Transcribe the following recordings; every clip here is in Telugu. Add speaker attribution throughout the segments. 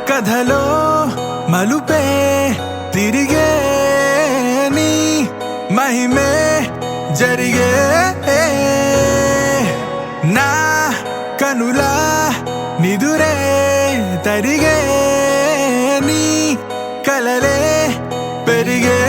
Speaker 1: కథలో మలుపే తిరిగే నీ మహిమే జరిగే నా కనులా నిదురే తరిగే నీ కలలే పెరిగే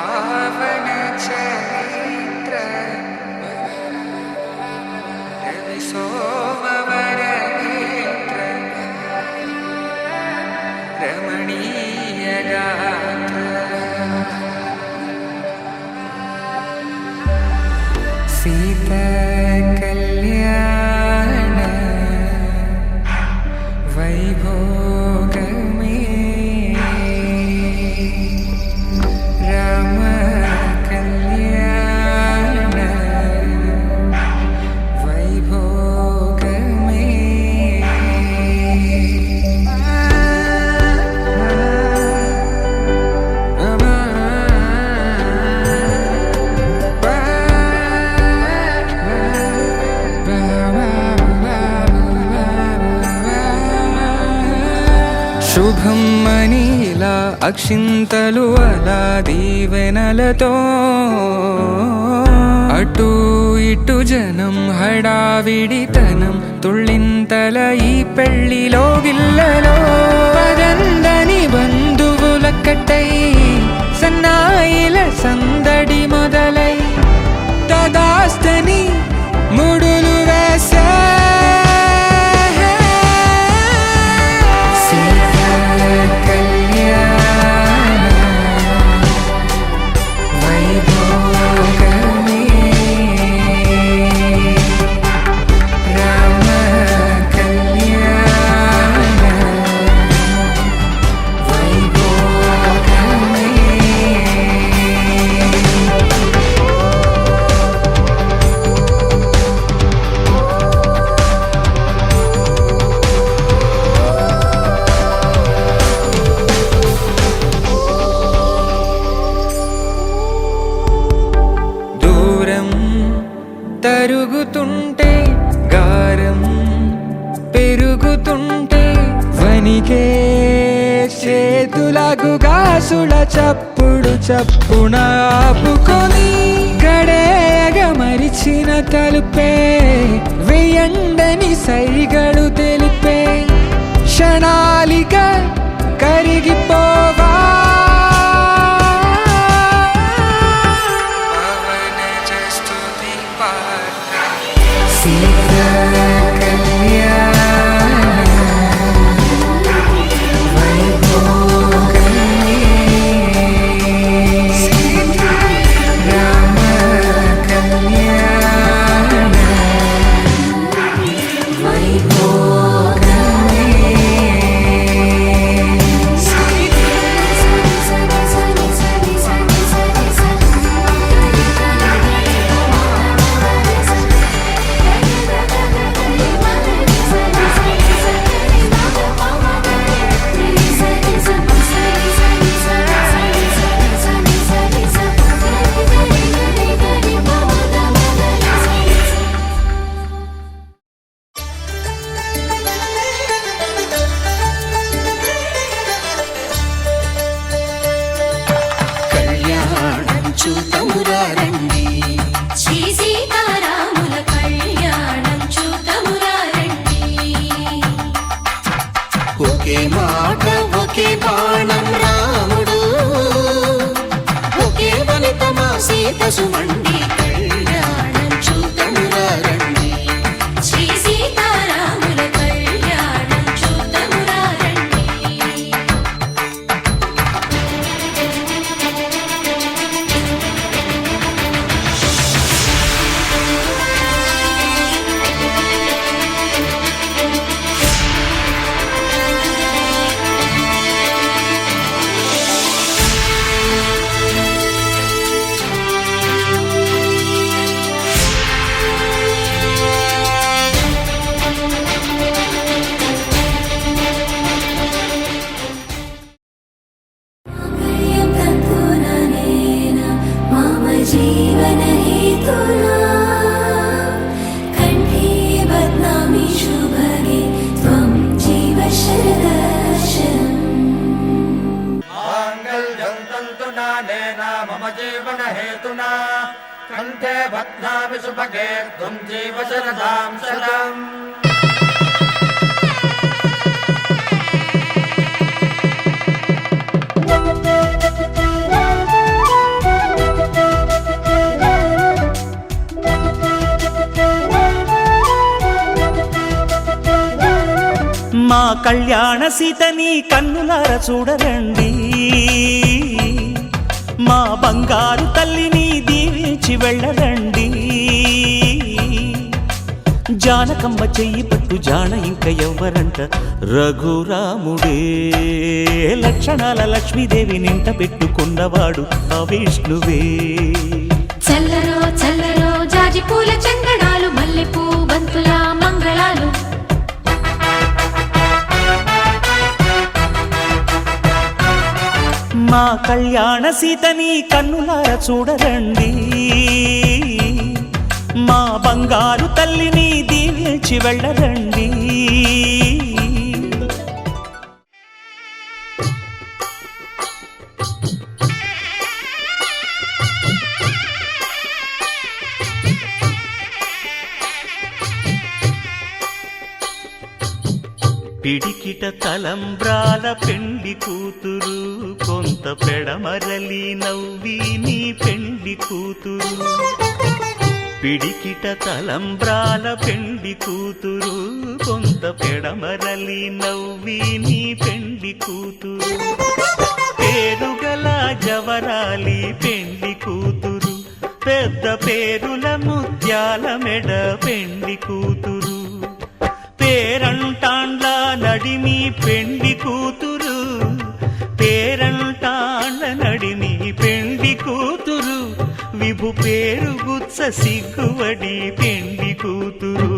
Speaker 2: पावन चरित्र रवि सोमवर नेत्र रमणीय गात्र सीता कल्याण वैभोग शुभम मनी ఇలా అక్షింతలు అలా దీవెనలతో అటు ఇటు జనం హడావిడితనం తుళ్ళింతల ఈ పెళ్లిలో గిల్లలో పదందని బంధువులక్కటై సన్నాయిల సందడి మొదలై తదాస్తని ముడులు వేసే తరుగుతుంటే గారం పెరుగుతుంటే వనికే చేతులకు గాసుల చప్పుడు చప్పున ఆపుకొని గడేగ మరిచిన తలుపే వేయండని సైగడు తెలిపే క్షణాలిక కరిగిపోవా
Speaker 3: ఒకే మాట ఒకే బాణం రాముడు ఒకే వనిత మా సీత సుమండి కళ్యాణం చూతమురా రండి శ్రీ సీతారాముల కళ్యాణం చూతమురా రండి जीवन हेतुना कंठे बध्नामि शुभगे त्वं जीव शरदर्शनम्
Speaker 4: माङ्गल्यं तन्तुनानेन मम जीवन हेतुना कंठे बध्नामि शुभगे त्वं जीव शरदां शतम्
Speaker 5: మా కళ్యాణ సీతని కన్నులార చూడరండి మా బంగారు తల్లిని దీవించి వెళ్ళరండి జానకమ్మ చెయ్యి పట్టు జాన ఇంక ఎవ్వరంట రఘురాముడే లక్షణాల లక్ష్మీదేవి నింట పెట్టుకున్నవాడు ఆ విష్ణువే
Speaker 6: చల్లరో చల్లరో జాజి పూల చందనాలు మల్లెపూ బంతుల మంగళాలు
Speaker 5: మా కళ్యాణ సీతని కన్నులార చూడరండి మా బంగారు తల్లిని దీవించి వెళ్ళరండి పిడికిట తలంబ్రాల పెండ్లి కూతురు కొంత పెడమరలి నవ్వి నీ పెండ్లి కూతురు పిడికిట తలంబ్రాల పెండ్లి కూతురు కొంత పెడమరలి నవ్వి నీ పెండ్లి కూతురు పేరుగల జవరాలి పెండ్లి కూతురు పెద్ద పేరుల ముత్యాల మెడ పెండ్లి కూతురు పేరంటాండ్ల నడిమి పెండ్లి కూతురు పేరంటాండ్ల నడిమి పెండ్లి కూతురు విభు పేరు గుత్స సిగ్గువడి పెండ్లి కూతురు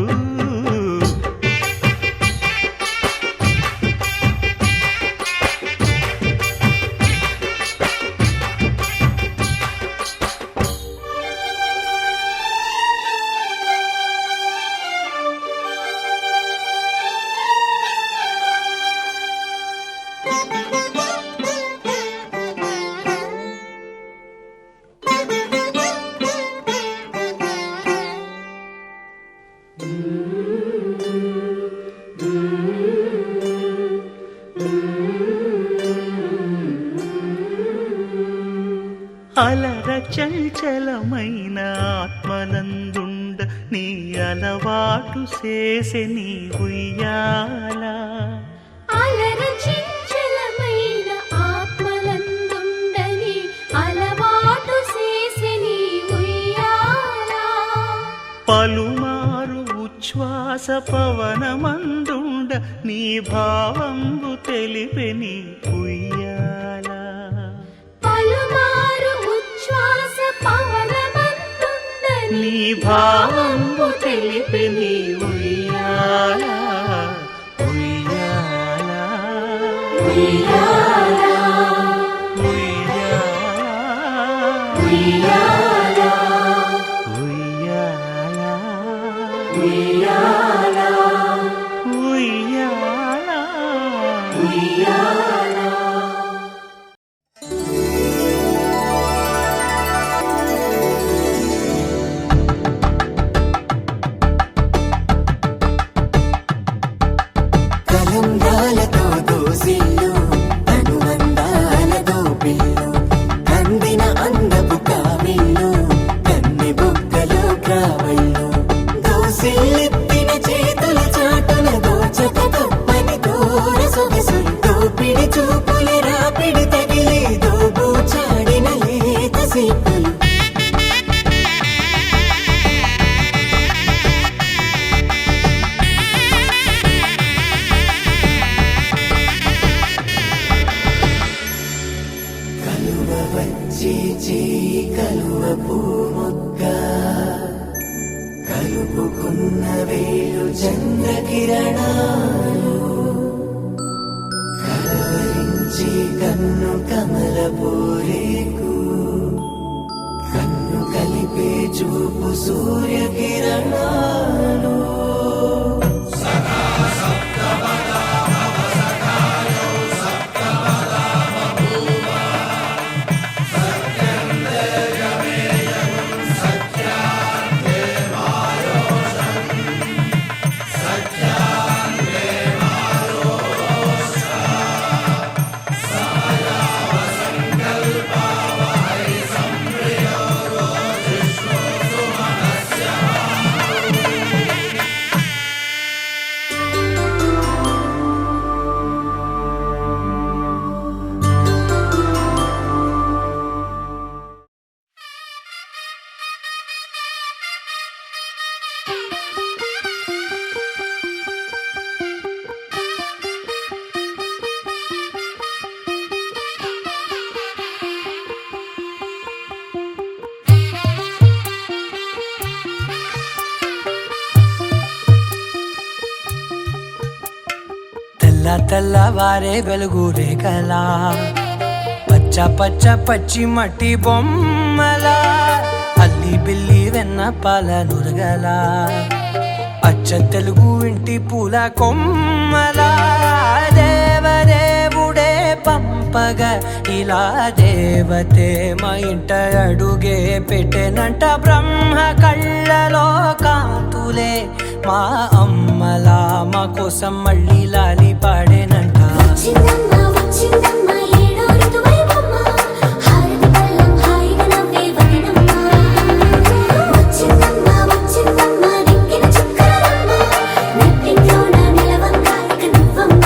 Speaker 5: అలర చంచలమైన ఆత్మనందుండ నీ అలవాటు చేసే నీ ఉయ్యాల
Speaker 6: అలర చంచలమైన ఆత్మలందుండని అలవాటు చేసే నీ ఉయ్యాల
Speaker 5: పలుమారు ఉచ్ఛ్వాస పవనమందుండ నీ భావంబు తెలిపే నీ ఉయ్యాల
Speaker 6: పలుమారు ఉచ్ఛ్వాస పవనమందుండని
Speaker 5: నీ భావంబు తెలిపే నీ ఉయ్యాల ఉయ్యాల
Speaker 6: ఉయ్యాల
Speaker 5: ఉయ్యాల
Speaker 6: ఉయ్యాల
Speaker 5: ఉయ్యాల
Speaker 6: ఉయ్యాల
Speaker 5: ఉయ్యాల
Speaker 6: ఉయ్యాల
Speaker 7: కలంబ్రాలతో దోసిల్లు అనుబంధాలతో పిల్లు కందిన అందపు కావిళ్ళు కన్ని బుగ్గలు క్రావళ్ళు దోసిల్లెత్తిన చేతుల చాటున దోచక తప్పని దూర సొగసులు దోపిడి చూపుల రాపిడి తగిలి దోబూచాడిన లేత సీపులు కలువ వచ్చి చేయి కలువ పూమొక్క కలుపుకున్న వేలు చంద్రకిరణాలు కలవరించి కన్ను కమల పూరేకు కన్ను కలిపే చూపు సూర్యకిరణాలు
Speaker 2: తెల్లవారే వెలుగు రేఖలా పచ్చ పచ్చ పచ్చి మట్టి బొమ్మలా అల్లి బిల్లి వెన్న పాల నురగలా అచ్చ తెలుగు ఇంటి పూల కొమ్మలా దేవదేవుడే పంపగా ఇలా దేవతే మా ఇంట అడుగే పెట్టెనంట బ్రహ్మ కళ్ళలో కాంతులే మా అమ్మలా మా కోసం మళ్ళీ లాలి పాడేనంట.
Speaker 3: వచ్చిందమ్మ వచ్చిందమ్మ ఏడో ఋతువైవమ్మ హారతి పళ్ళం హాయిగా నవ్వే వదనమ్మ వచ్చిందమ్మ వచ్చిందమ్మ నెక్కిన చుక్కలమ్మ నెట్టింట్లోన నిలవంగా ఇక నువ్వమ్మ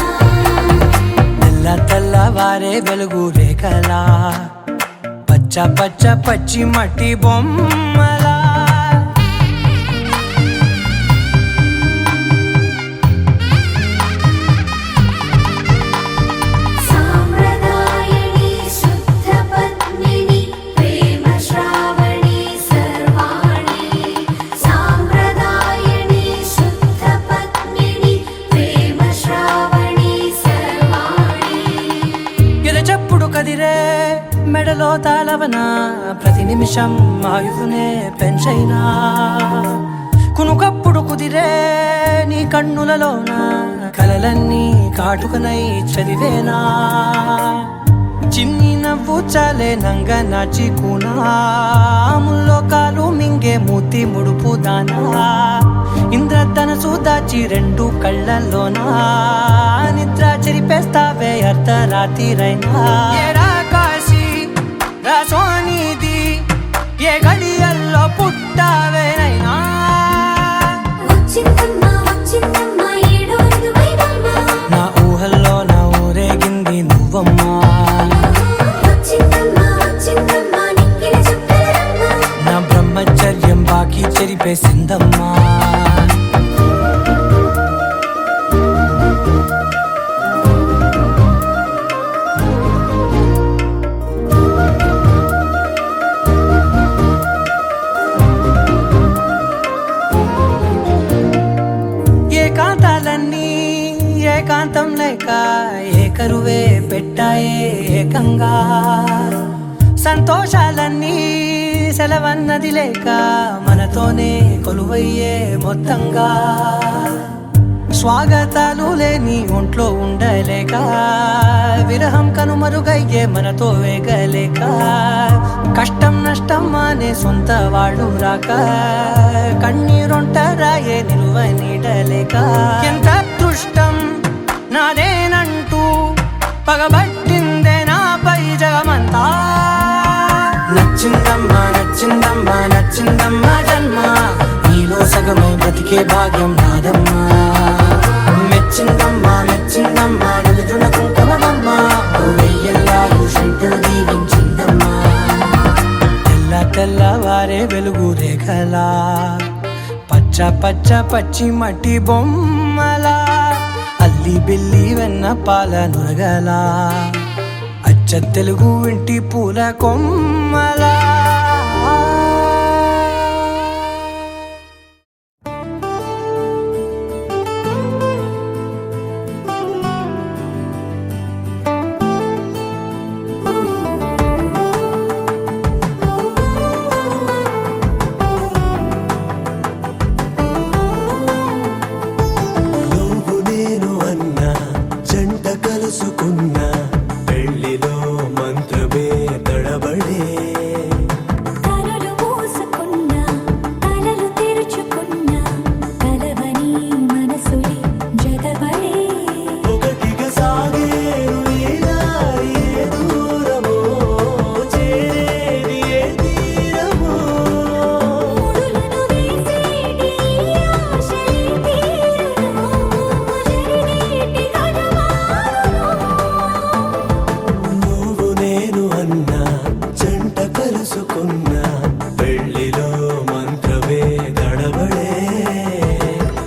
Speaker 2: తెల్ల తెల్లవారే వెలుగు రేఖలా పచ్చ పచ్చ పచ్చి మట్టి బొమ్మలా
Speaker 3: సాంప్రదాయని శుద్ధ పద్మిని ప్రేమ శ్రావణి సర్వాణి సాంప్రదాయని శుద్ధ పద్మిని ప్రేమ శ్రావణి సర్వాణి
Speaker 2: ఎరచప్పుడు కదిరే మెడలో తాళవన ప్రతి నిమిషం ఆయుధునే పెంచైనా కునుకప్పుడు కుదిరే నీ కన్నులలోన కలలన్నీ కాటుకనై చదివేనా చిన్ని నవ్వు చాలే నంగ నాచి కూనాముల్లో కాలు మింగే మూతి ముడుపు దానా ఇంద్రధనసు దాచి రెండు కళ్ళల్లోనా నిద్ర చెరిపేస్తావే అర్ధరాత్రిరైనా ఏరా కాశీ రా సోనిది ఏ గడియల్లో పుట్టావేనైనా
Speaker 3: వచ్చిందమ్మ వచ్చిందమ్మ ఏడో ఋతువైవమ్మ
Speaker 2: నా ఊహల్లో నా ఊరేగింది నువ్వమ్మా
Speaker 3: వచ్చిందమ్మ వచ్చిందమ్మ నెక్కిన చుక్కలమ్మ
Speaker 2: నా బ్రహ్మచర్యం బాకీ చెరిపేసిందమ్మా ఏకాంతాలన్నీ ఏకాంతం లేక ఏకరువే పెట్టాయే ఏకంగా సంతోషాలన్నీ సెలవన్నది లేక మనతోనే కొలువయ్యే మొత్తంగా స్వాగతాలు లేని ఒంట్లో ఉండలేక విరహం కనుమరుగయ్యే మనతో వేగలేక కష్టం నష్టం అనే సొంత వాళ్ళు రాక కన్నీరొంటరాయే నిలువ నీడలేక ఎంత అదృష్టం నాదేనంటూ పగబట్టిందే నాపై జగమంతా నచ్చిందమ్మా నచ్చిందమ్మా నచ్చిందమ్మా జన్మ నీలో సగమై బ్రతికే భాగ్యం నాదమ్మా మెచ్చిందమ్మా మెచ్చిందమ్మా నిలుచున కుంకుమమ్మా వెయ్యల్లాలు శంకులు దీవించిందమ్మా తెల్ల తెల్లవారే వెలుగు రేఖలా పచ్చ పచ్చ పచ్చి మట్టి బొమ్మలా అల్లి బిల్లి వెన్న పాల నురగలా అచ్చ తెలుగు ఇంటి పూల కొమ్మలా
Speaker 7: నువ్వు నేను అన్నా జంట కలుసుకున్నా పెళ్లిలో మంత్రమే తడబడే
Speaker 3: కనులు మూసుకున్నా కలలు తెరుచుకున్నా కలవని మనసులే జతబడే
Speaker 7: ఒకటిగా సాగేరు ఈ దారి ఏ దూరమో చేరేది ఏ తీరమో
Speaker 3: ముడులను వేసేటి ఆశలే తీరును జరిగేటి గడమారును
Speaker 7: నువ్వు నేను అన్నా జంట కలుసుకున్నా పెళ్లిలో మంత్రమే తడబడే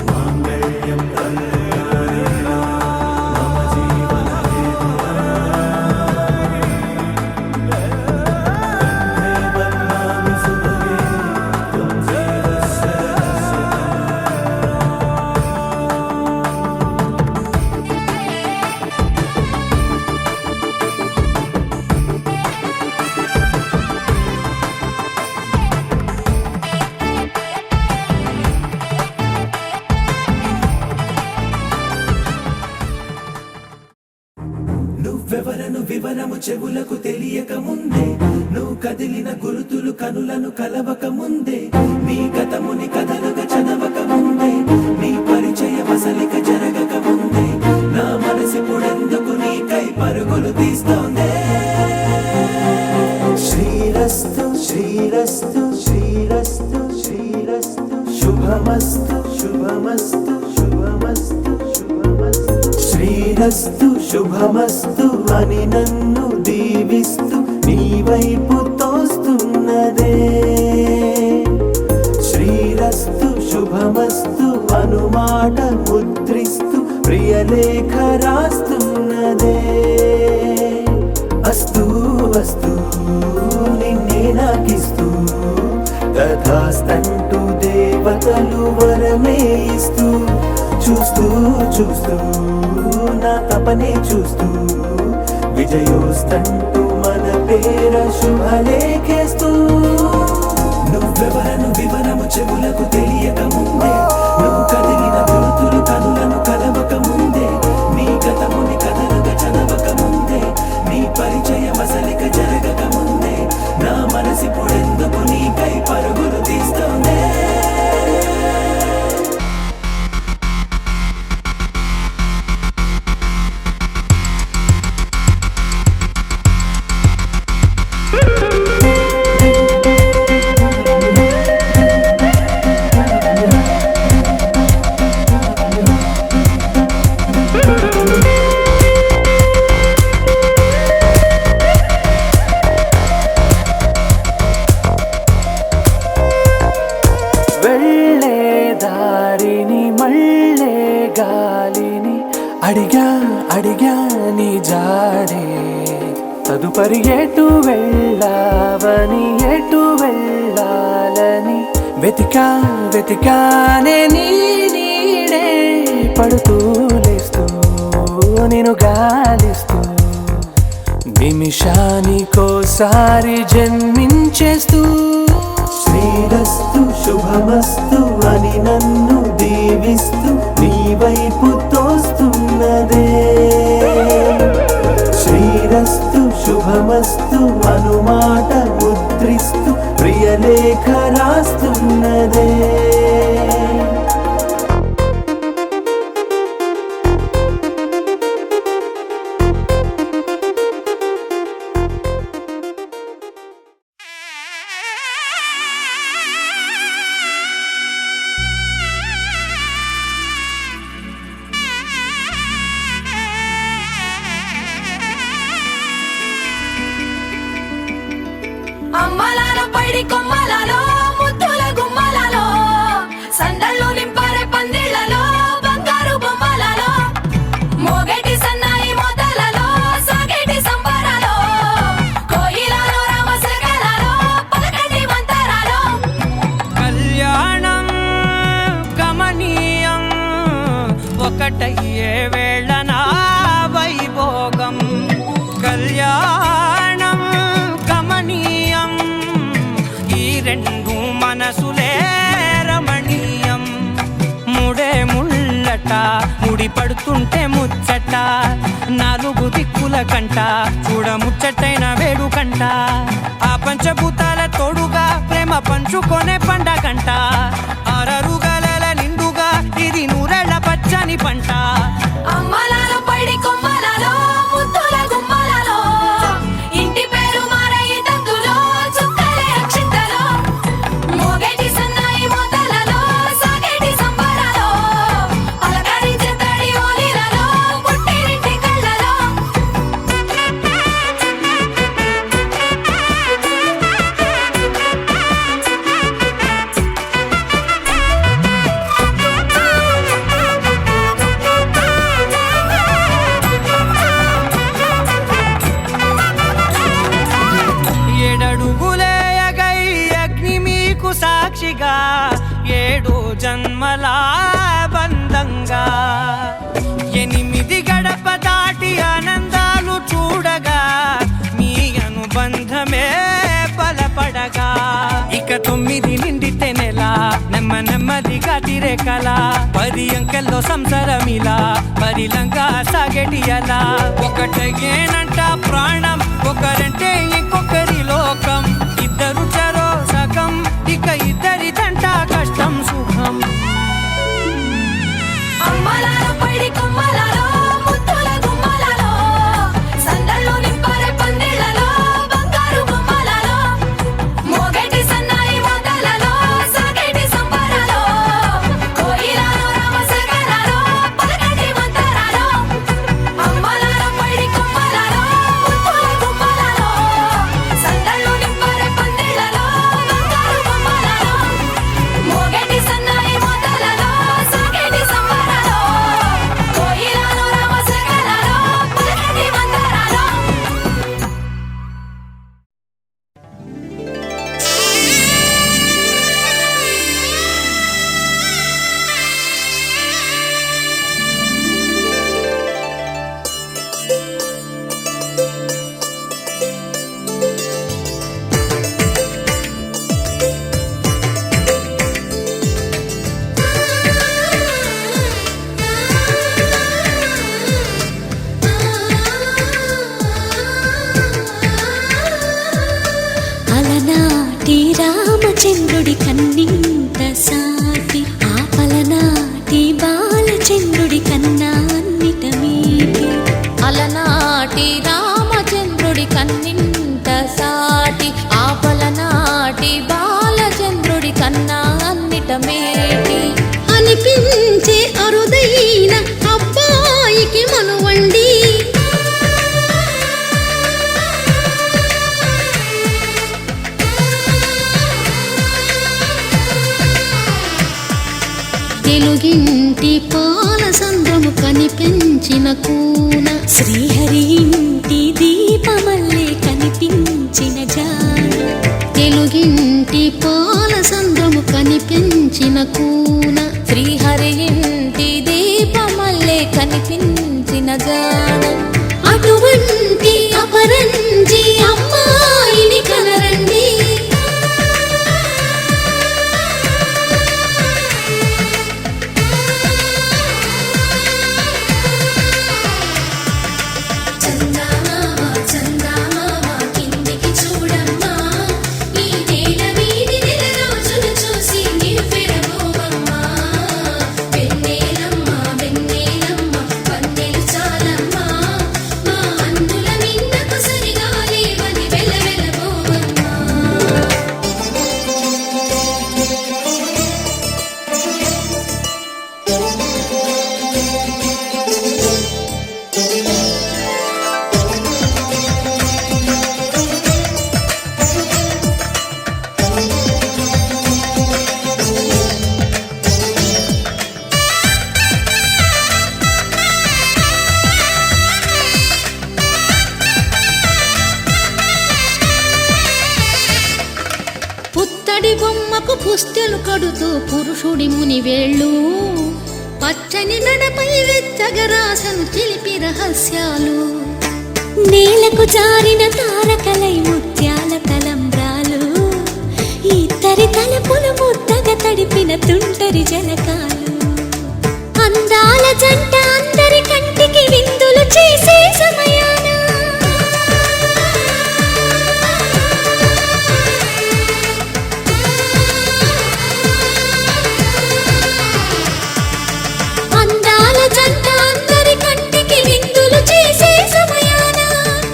Speaker 7: మాంగళ్యం కళ్యాణేన మమ జీవన హేతునా బన్నామి సుభగే తుమ్ జీవస్య నువ్వెవరను వివరము చెవులకు తెలియక ముందే నువ్వు కదిలిన గురుతులు కనులను కలవక ముందే నీ గతముని కథలుగా చదవక ముందే నీ శుభమస్తు శుభమస్తు శుభమస్తు శుభమస్తు శ్రీరస్తు శుభమస్తు అని నన్ను దీవిస్తూ నీ వైపు తోస్తున్నదే శ్రీరస్తు శుభమస్తు అనుమాట ముద్రిస్తూ ప్రియలేఖ రాస్తున్నదే అస్తు అస్తు నిన్నే నాకిస్తూ తథాస్తంటూ దేవతలు వరమే ఇస్తూ చూస్తూ చూస్తూ నా తపనే చూస్తూ విజయోస్తంటూ మన పేర శుభలేఖేస్తూ నువ్వెవరను వివరము చెవులకు తెలియక ముందే నువ్వు కదిలిన గుర్తులు కనులను కలవక ముందే నీ గతముని కథలుగా చదవక ముందే నీ పరిచయం అసలిక జరగక ముందే నా మనసిప్పుడెందుకు నీకై పరుగులు తీస్తోందే వెళ్ళే దారిని మళ్ళే గాలిని అడిగా అడిగా నీ జాడే తదుపరి ఎటు వెళ్ళావని ఎటు వెళ్ళాలని వెతికా వెతికానే నీ నీడే పడుతూ లేస్తూ నేను గాలిస్తూ నిమిషానికోసారి జన్మించేస్తూ శ్రీరస్తు శుభమస్తు అని నన్ను దీవిస్తూ నీ వైపు తోస్తున్నదే శ్రీరస్తు శుభమస్తు అనుమాట ముద్రిస్తూ ప్రియలేఖ రాస్తున్నదే
Speaker 6: అమ్మలాల పైడి కొమ్మలలో ముద్దుల గుమ్మలలో సందళ్ళు నింపారే పందిళ్లలో బంగారు బొమ్మలలో మోగేటి సన్నాయి మోతలలో సాగేటి సంబరాలో కోయిలలో రామశకలలో పలకండి మంతరాలో
Speaker 5: కళ్యాణం గమనీయం ఒకటయ్యే వేళ నా వైభోగం కళ్యాణం గమనీయం ఈ రెండు మనసులే రమణీయం ముడే ముళ్ళట ముడి పడుతుంటే ముచ్చట నాలుగు దిక్కుల కంట చూడ ముచ్చటైన వేడుకంట ఆ పంచభూతాల తోడుగా ప్రేమ పంచుకొనే పండగంట ఆరరుగల నిండుగా ఇది నూరెళ్ళ పచ్చని పంట
Speaker 6: అమ్మలాల పైడి కొమ్మలలో ముద్దుల గుమ్మలలో ఇంటి పేరు మారయి తందులో చుక్కలే అక్షింతలో మోగేటి సన్నాయి మోతలలో సాగేటి సంబరాలో పలకరించే తడి ఓలిలలో పుట్టినింటి కళ్ళలో
Speaker 5: ఏడడుగులేయగై అగ్ని మీకు సాక్షిగా ఏడు జన్మల బంధంగా 8 గడప దాటి ఆనందాలు చూడగా మీ అనుబంధమే బలపడగా ఇక 9 నిండితే నెల నెమ్మదిగా తిరే కల 10 అంకెల్లో సంసారమిలా పరిలంగా సాగేటి అలా ఒకటేనంట ప్రాణం ఒకరంటే ఇంకొకరి లోకం ఇద్దరు చరో సగం ఇక ఇద్దరిదంట కష్టం సుఖం
Speaker 6: అమ్మలాల పైడి కొమ్మలలో ముద్దుల గుమ్మలలో సందళ్ళు నింపారే పందిళ్లలో బంగారు బొమ్మలలో మోగేటి సన్నాయి మోతలలో సాగేటి సంబరాలో
Speaker 3: ఏమిటి అనిపించే అరుదైన అబ్బాయికి మనువండి తెలుగింటి పాల సంద్రము కనిపించిన కూన
Speaker 8: శ్రీహరి ఇంటి దీపమల్లే కనిపించిన జాడ
Speaker 3: తెలుగింటి పాల సంద్రము కనిపించిన కూన
Speaker 8: శ్రీహరి ఇంటి దీపమల్లే కనిపించిన జాడ
Speaker 3: అటువంటి అపరంజి అమ్మాయిని కనరండి
Speaker 8: చందమామ చందమామ కిందికి చూడమ్మా ఈ నేల వీడి నెల రోజులు చూసి నివ్వెరబోవమ్మా వెన్నెలమ్మ వెన్నెలమ్మ పన్నెలు చాలమ్మా మా అందుల మిన్నకు సరిగా లేవని వెలవెలబోవమ్మా
Speaker 3: పుత్తడి బొమ్మకు పుస్తెలు కడుతూ పురుషుడి ముని వేళ్ళు పచ్చని నడపై వెచ్చగరాసను చిలిపి రహస్యాలు
Speaker 8: నేలకు జారిన తారకలై ముత్యాల తలంబ్రాలు ఇద్దరి తలపులు ముద్దగా తడిపిన తుంటరి జలకాలు అందాల జంట అందరి కంటికి విందులు చేసే సమయాన అందాల జంట అందరి కంటికి విందులు చేసే సమయాన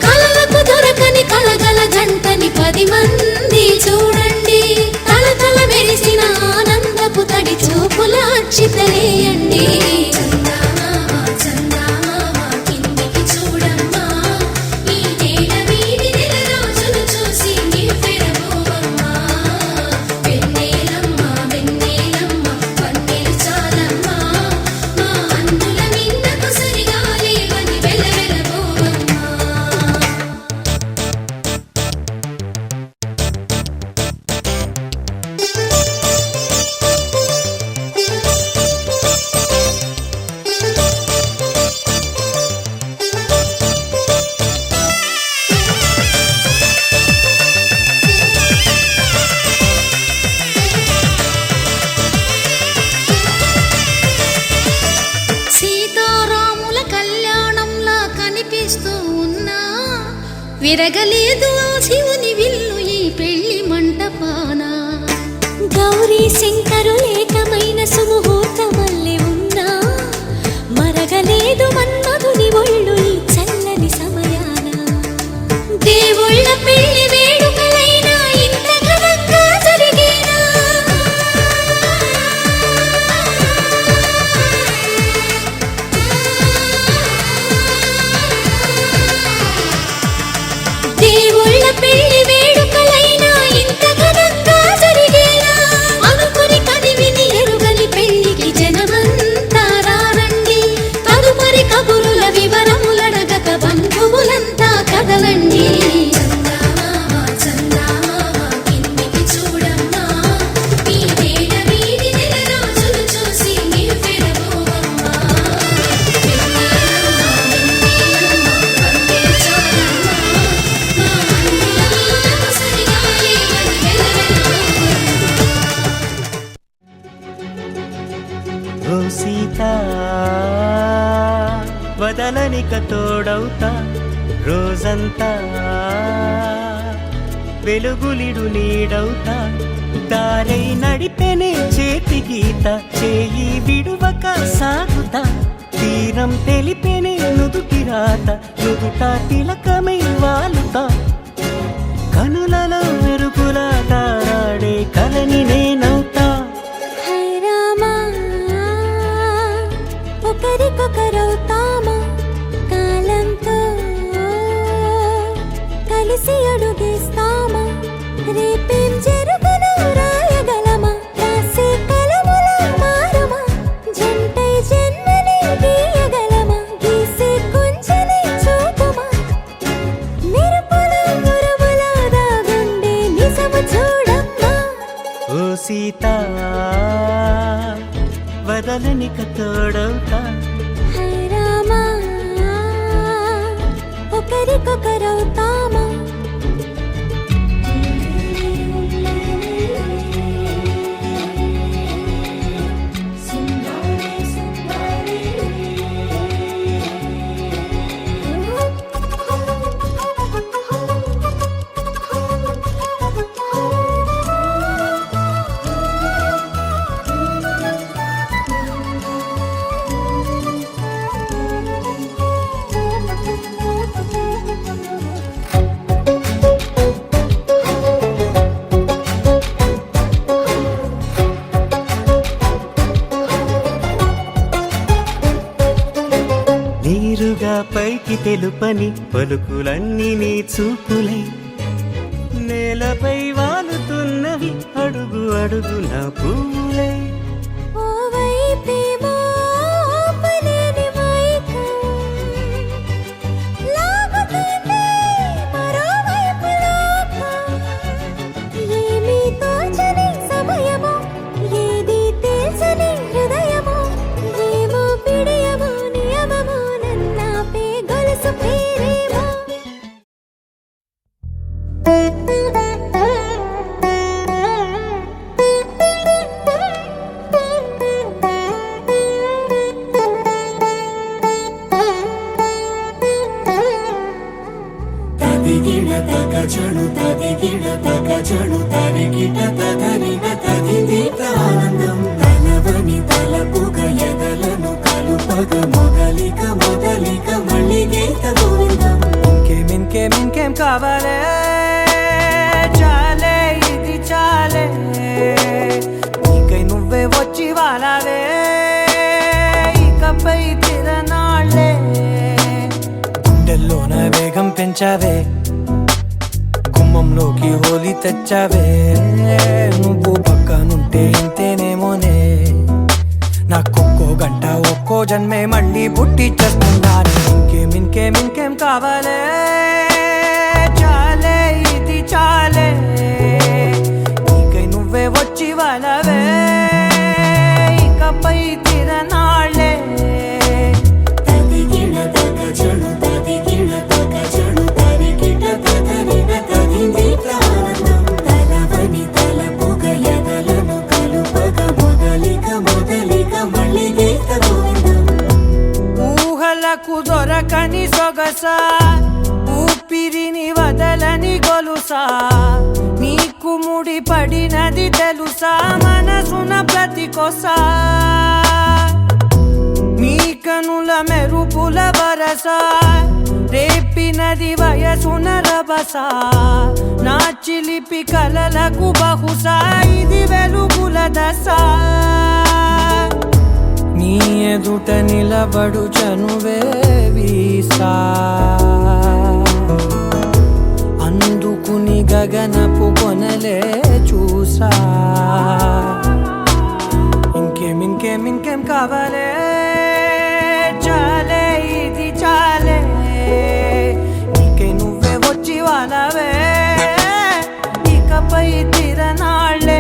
Speaker 8: కలలకు దొరకని కలగల జంటని 10 మంది చూడండి తలతల మెరిసిన ఆనందపు తడి చూపుల అక్షితలేయండి చందమామ చందమామ కిందికి చూడమ్మా ఈ నేల వీడి నెల రోజులు చూసి నివ్వెరబోవమ్మా వెన్నెలమ్మ వెన్నెలమ్మ పన్నెలు చాలమ్మా మా అందుల మిన్నకు సరిగా లేవని వెలవెలబోవమ్మా
Speaker 3: సీతారాముల కళ్యాణంలా కనిపిస్తూ ఉన్నా విరగలేదు ఆ శివుని విల్లు ఈ పెళ్లి మంటపాన
Speaker 8: గౌరీ శంకరులేకమైన సుముహూర్తమల్లె ఉన్నా మరగలేదు మన్మధుని ఒళ్ళు ఈ చల్లని సమయాన దేవుళ్ళ పెళ్లి వేడుకలైనా ఇంత ఘనంగా జరిగేనా దేవుళ్ళ పెళ్లి వేడుకలైనా ఇంత ఘనంగా జరిగేనా అనుకుని కదివిని ఎరుగని పెళ్లికి జనమంతా రారండి తదుపరి కబురుల వివరములడగక బంధువులంతా కదలండి చందమామ చందమామ కిందికి చూడమ్మా ఈ నేల వీడి నెల రోజులు చూసి నివ్వెరబోవమ్మా వెన్నెలమ్మ వెన్నెలమ్మ పన్నెలు చాలమ్మా మా అందుల మిన్నకు సరిగా లేవని వెలవెలబోవమ్మా
Speaker 5: ఓ సీత వదలనిక తోడవుతా రోజంతా వెలుగులిడు నీడవుతా దారై నడిపెనే చేతి గీత చేయి విడువక సాగుతా తీరం తెలిపెనే నుదుటి రాత నుదుట తిలకమై వాలుతా కనులలో మెరుగులా తారాడే కలని నేనవుతా
Speaker 8: హై రామ
Speaker 5: వదలనిక తోడవుతా.
Speaker 8: హై రామా ఒకరికొకరవుతామా
Speaker 5: నీరుగా పైకి తెలుపని పలుకులన్నీ నీ చూపులై నేలపై వాలుతున్నవి అడుగు అడుగు నా పూలై.
Speaker 8: ఓ వైపేమో ఆపలేని మైకం లాగుతుంది మరోవైపు లోకం. ఏమీ తోచని సమయమో ఏది తేల్చని హృదయమో ఏమో పిడియమో నియమమో నన్నాపే గొలుసు పేరేమో.
Speaker 7: తదిగిడ తగజను తదిగిడ తగజను తరిగిట తదరిన తదిదీత ఆనందం తలవని తలపుగ ఎదలను కలుపగ మొదలిక మొదలిక మళ్ళీ గీత గోవిందం.
Speaker 2: ఇంకేం కావాలే చాలే ఇది చాలే నీకై నువ్వే వచ్చి వాలావే ఇకపై తిరనాళ్ళే. గుండెల్లోన వేగం పెంచావే గుమ్మంలోకి హోలీ తెచ్చావే నువ్వు పక్కనుంటే ఇంతేనేమోనే నాకొక్కో గంట ఒక్కో జన్మే మళ్ళీ పుట్టి చేస్తున్నాను. ఇంకేం కావాలే చాలే ఇది చాలే నీకై నువ్వే వచ్చి వాళ్ళవే ఇకపై తిరనాళ్ళే.
Speaker 7: తదిగిడ తగజను తదిగిడ తగజను తరిగిట తదరిన తదిదీత ఆనందం తలవని తలపుగ ఎదలను కలుపగ మొదలిక మొదలిక మళ్ళీ గీత గోవిందం.
Speaker 2: ఊహలకు దొరకని సొగసా ఊపిరిని వదలని గొలుసా నీకు ముడి పడినది తెలుసా మనసున ప్రతి కొసా నీ కనుల మెరుపుల వరస రేపినది వయసున రభస నా చిలిపి కలలకు బహుశా ఇది వెలుగుల దశ. నీ ఎదుట నిలబడు చనువే వీసా అందుకుని గగనపు కొనలే చూసా. ఇంకేం కావాలే చాలే ఇది చాలే నీకై నువ్వే వచ్చి వాళ్ళవే ఇకపై తిరనాళ్ళే.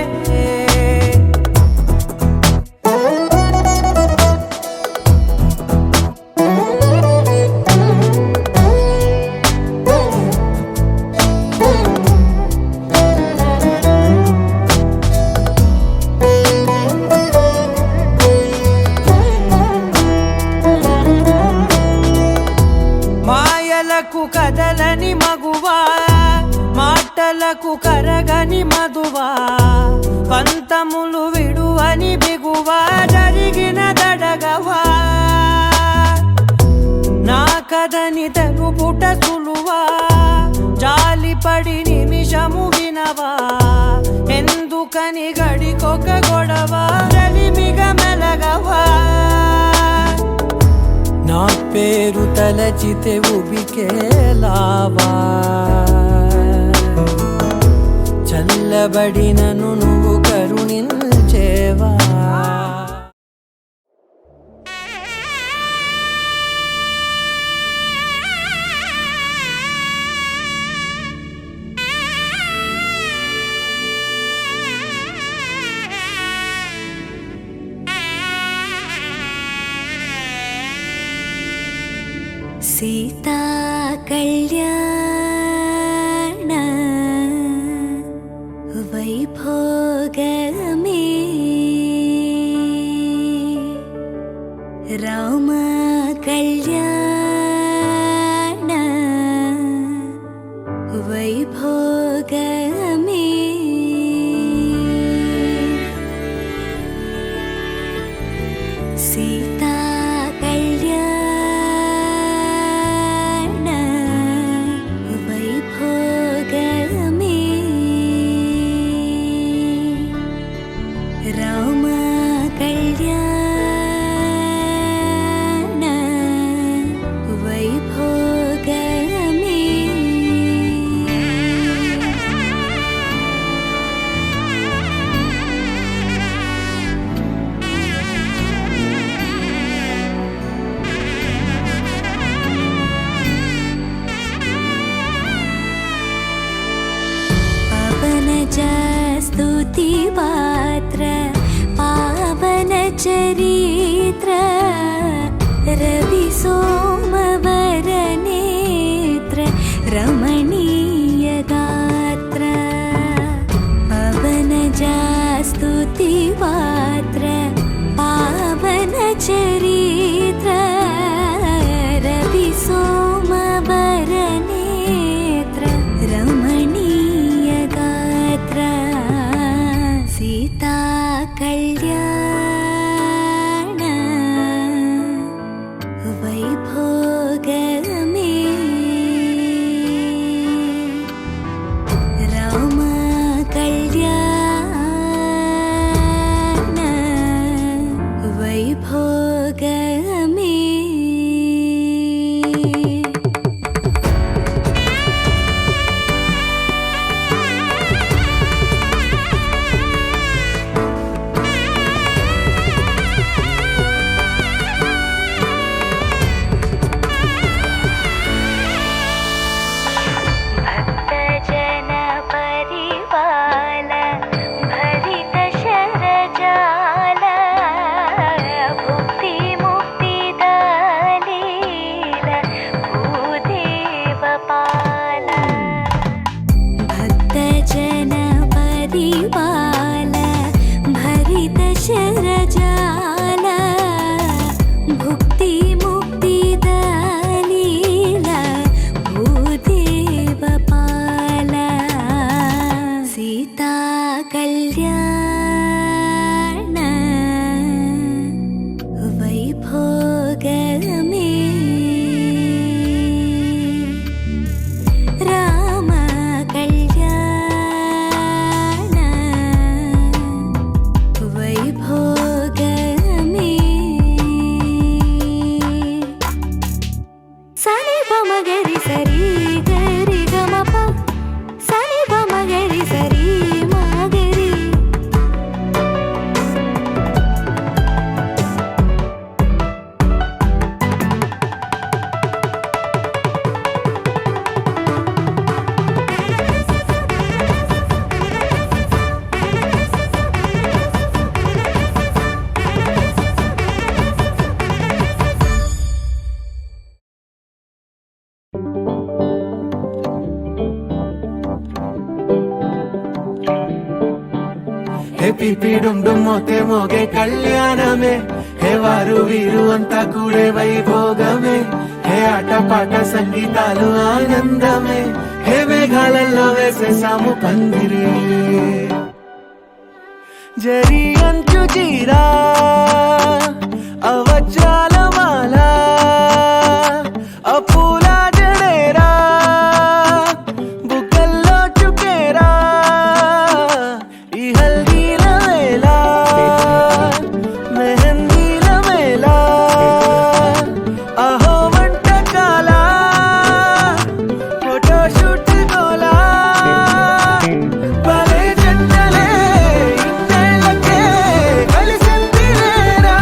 Speaker 2: మాయలకు కదలని మగువా మాటలకు కరగని మధువా పంతములు విడువని బిగువా జరిగిన దడగవా నా కథని తెలుపుట సులువా జాలిపడి నిమిషము వినవా ఎందుకని గడికొక గొడవ రలిమిగ మెలగవా. నా పేరు తలచితే ఉబికేలావా చల్లబడినను నువ్వు కరుణించేవా.
Speaker 8: సీతా కళ్యాణ వైభోగమే రామ కళ్యాణ వైభోగమే సీతా కళ్యాణ వైభోగమే రామ కళ్యాణ వైభోగమే స్తుతి పాత్ర పావన చరిత్ర రవి సోమవర నేత్ర రమణీయ గాత్ర పవన స్తుతి పాత్ర పావన చరిత్ర రవి సోమవర నేత్ర రమణీయ గాత్ర సీతా కళ్యాణ వైభోగమే రామ కళ్యాణ వైభోగమే భక్తజన పరిపాల భరిత శరజాల భుక్తి ముక్తి దాలీల భూదేవ పాల భక్తజన పరిపాల భరిత శరజాల భుక్తి ముక్తి దాలీల భూదేవ పాల సీతా కళ్యాణ వైభోగమే రామ కళ్యాణ వైభోగమే సని పమగరి సరి గరి గమప సని పమగరి సరి మగరి
Speaker 1: హే పిపి డుమ్ డుమ్ మోతే మోగే కళ్యాణమే హే వారు వీరు అంతా కూడే వైభోగమే హే ఆటపాట సంగీతాలు ఆనందమే హే మేఘాలలో వేసేసాము పందిరి జరి అంచు చీరా అవజ్రాల మాల అపూల జడేరా బుగ్గల్లో చుకేరా ఈ హల్దీల వేళ మెహందీల మేళ అహో వంటకాల ఫోటోషూట్ గోలా భలే జంటలే ఇన్నేళ్ళకే కలిసింది లేరా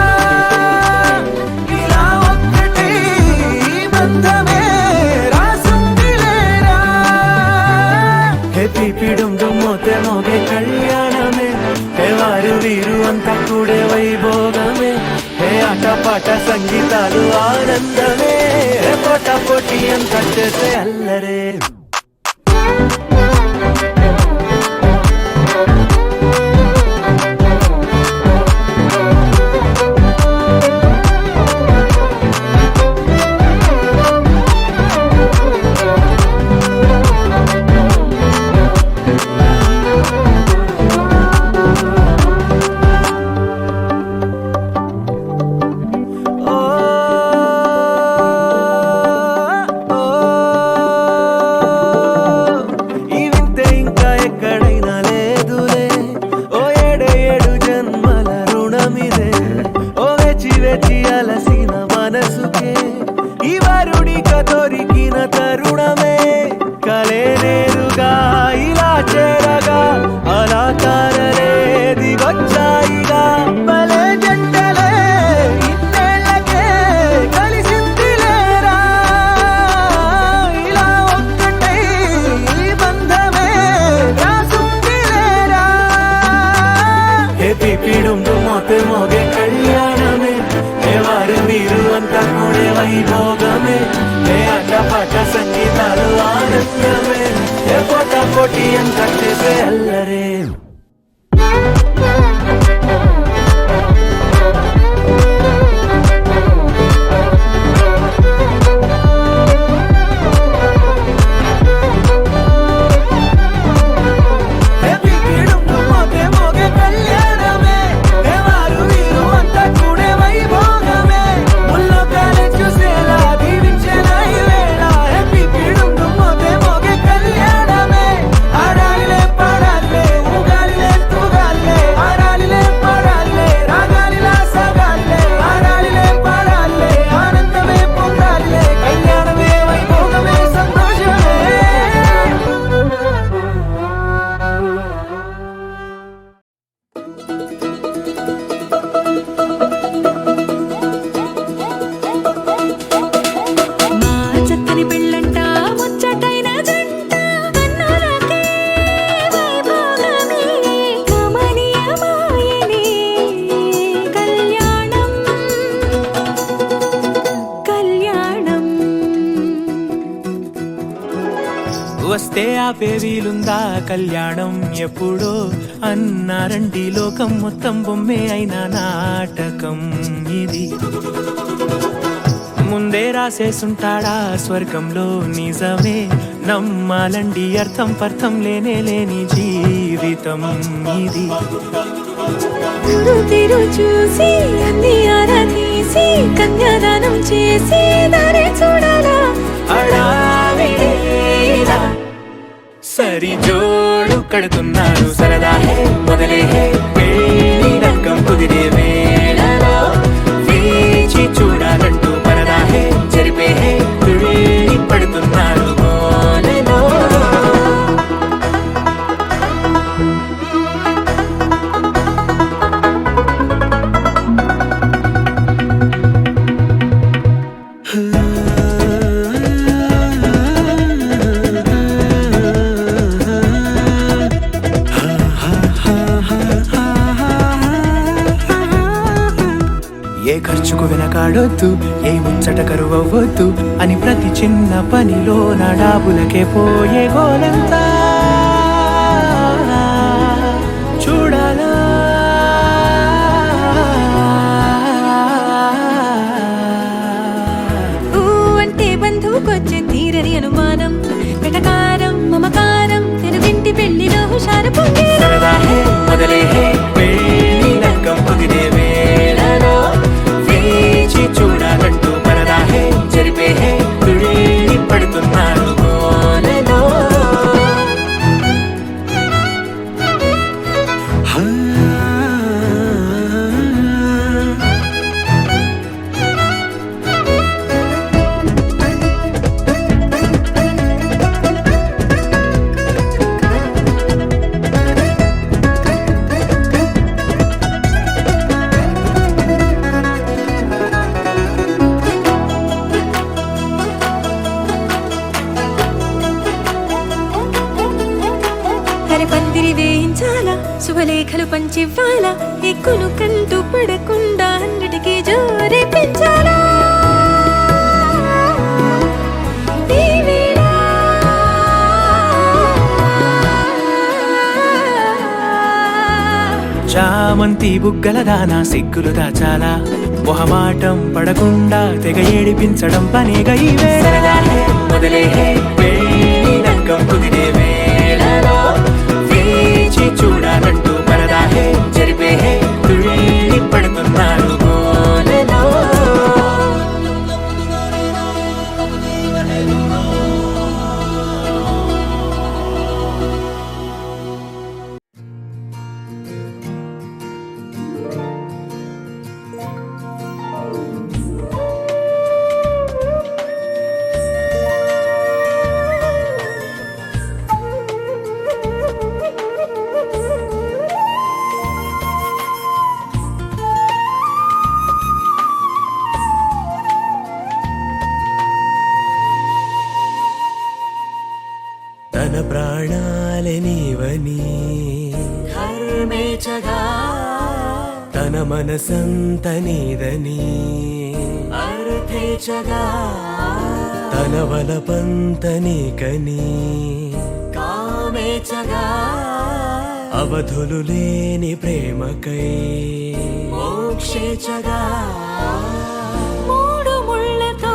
Speaker 1: ఇలా ఒక్కటి బంధమే రాసుంది లేరా హే పిపి డుమ్ డుమ్ మోతే మోగే కళ్యాణమే హే వారు వీరు అంతా కూడే వైభోగమే హే ఆటపాట సంగీతాలు ఆనందమే హే పోట కొట్టి అంత చేసే అల్లరే మోగే కళ్యాణమే హే వారు వీరు అంతా కూడే వైభోగమే హే అటపాట సంగీతాలు ఆనందమే హే పోట పోటీ అంత చేసే అల్లరే వస్తే ఆపే వీలుందా కళ్యాణం ఎప్పుడో అన్నారండి లోకం మొత్తం బొమ్మే అయినా నాటకం ఇది ముందే రాసేసుంటాడా స్వర్గంలో నిజమే నమ్మాలండి అర్థం పర్థం లేనే లేని జీవితం ఇది
Speaker 8: తిరు చూసి అన్ని ఆరా తీసి కన్యాదానం చేసి దారి చూడాలా
Speaker 1: సరి జోడు కడుతున్నారు సరదా హే మొదలే హే పెళ్లి రంగం కుదిరే వేళలో వేచి చూడాలంటూ పరదా హే జరిపే హే తుళ్ళి పడుతున్నారు గోలలో ఏ ఖర్చుకు వెనకాడొద్దు ఏ ముచ్చట కరువవ్వద్దు అని ప్రతి చిన్న పనిలో నా డాబులకే పోయే గోలంతా చూడాలా
Speaker 8: అంటే బంధువుకొచ్చే తీరని అనుమానం వెటకారం మమకారం తెలుగింటి పెళ్లిలో హుషారు పొంగే
Speaker 1: సరదా హే మొదలే హే పెళ్లి రంగం కుదిరే వేళలో వేచి చూడాలంటూ పరదా హే జరిపే హే తుళ్ళి పడుతున్నారు గోలలో
Speaker 8: పందిరి వేయించాలా శుభలేఖలు పంచివ్వాలా ఎక్కులు కంటూ పడకుండా అన్నిటికీ జోరే పెంచాలా
Speaker 1: చామంతి బుగ్గల దానా సిగ్గులు దాచాలా మొహమాటం పడకుండా తెగ ఏడిపించడం పనేగా ఈ వేళ మొదలే పెళ్లి రంగం కుదిరే వేళలో వేచి చూడాలంటూ పరదాహే జరిపే తుళ్ళి పడుతున్నాడు గోలలో. తన ప్రాణాలే నీవని
Speaker 2: ధర్మేచగా
Speaker 1: తన మనసంత నీదని
Speaker 2: అర్థేచగా
Speaker 1: తన వలపంత నీకని
Speaker 2: కామేచగా
Speaker 1: అవధులు లేని ప్రేమకై
Speaker 2: మోక్షేచగా
Speaker 8: మూడు ముళ్ళతో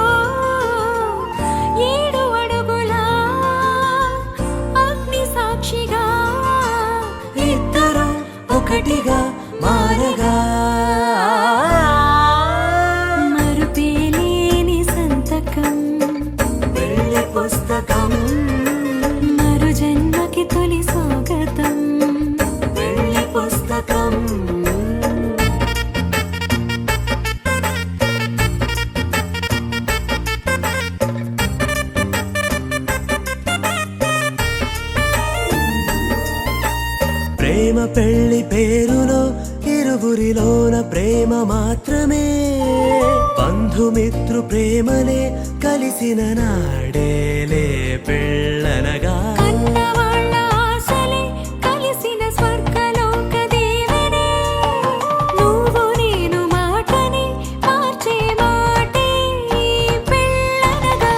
Speaker 8: 7 అడుగుల అగ్ని సాక్షిగా
Speaker 2: ఇద్దరు ఒకటిగా మారగా
Speaker 8: మరుపేలేని సంతకం
Speaker 2: వెళ్ళి పుస్తకం
Speaker 8: మరు జన్మకి తొలి స్వాగతం
Speaker 2: వెళ్ళి పుస్తకం
Speaker 1: ప్రేమ పెళ్లి పేరులో ఇరువురిలోన ప్రేమ మాత్రమే బంధుమిత్రు ప్రేమలే కలిసిన నాడేలే పెళ్ళనగా
Speaker 8: కన్నవాళ్ళ ఆశలే కలిసిన స్వర్గలోక దీవెనే నువ్వు నేను మాటని మార్చే మాటే పెళ్ళనగా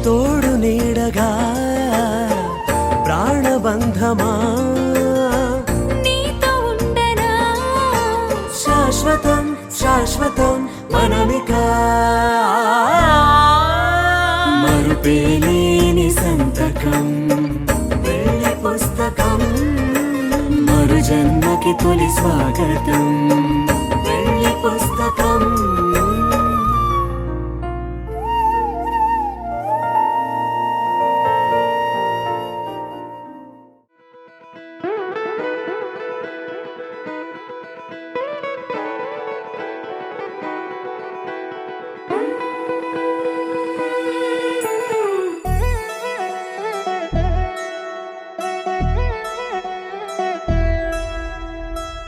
Speaker 1: తోడు నీడగా ప్రాణబంధమా
Speaker 8: నీతో ఉండనా
Speaker 1: శాశ్వతం శాశ్వతం మనమిక మరుపేలేని సంతకం
Speaker 2: వెళ్ళి పుస్తకం
Speaker 1: మరు జన్మకి తొలి స్వాగతం
Speaker 2: వెళ్ళి పుస్తకం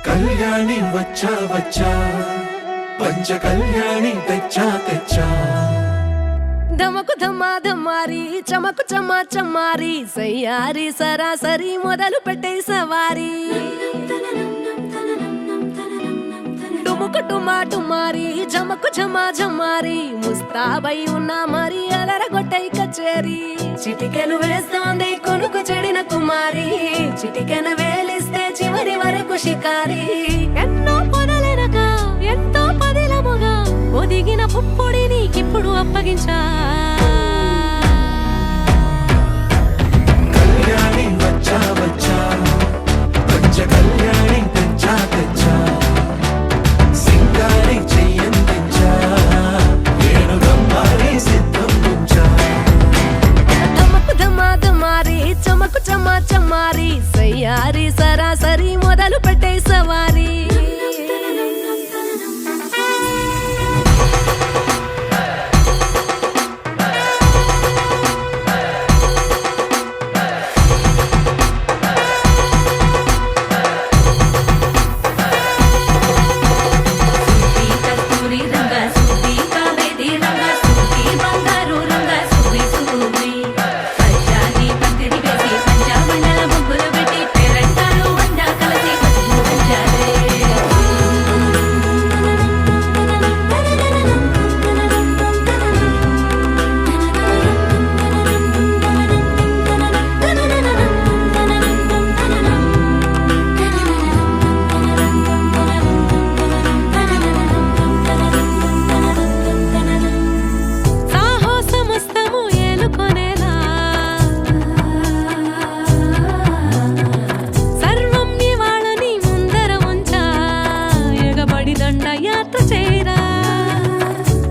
Speaker 7: కళ్యాణి వచ్చా వచ్చా పంచ కళ్యాణి తెచ్చా తెచ్చా
Speaker 6: ధమకు ధమా ధమారి చమకు చమా చమారి సయ్యారి సరాసరి మొదలు పెట్టే సవారి డుముకు టుమా టుమారి జమకు ఝమా ఝమారి ముస్తాబై ఉన్నా మరి అలరగొట్టై కచేరి చిటికెను వేస్తోంది కొనుకు చెడిన కుమారి చిటికెను వేలిస్తే చివరి వరకు షికారి
Speaker 8: ఎన్నో పొదలెనక ఎంతో పదిలముగా ఒదిగిన పుప్పొడి నీకిప్పుడు అప్పగించా
Speaker 7: కళ్యాణి వచ్చా వచ్చా పంచ కళ్యాణి తెచ్చా తెచ్చా సింగారి చెయ్యందించా ఏనుగమ్మారి సిద్ధం ఉంచా
Speaker 6: ధమకు ధమా ధమారి చమకు చమా చమారి సయ్యారి సరాసరి మొదలు పెట్టే సవారి.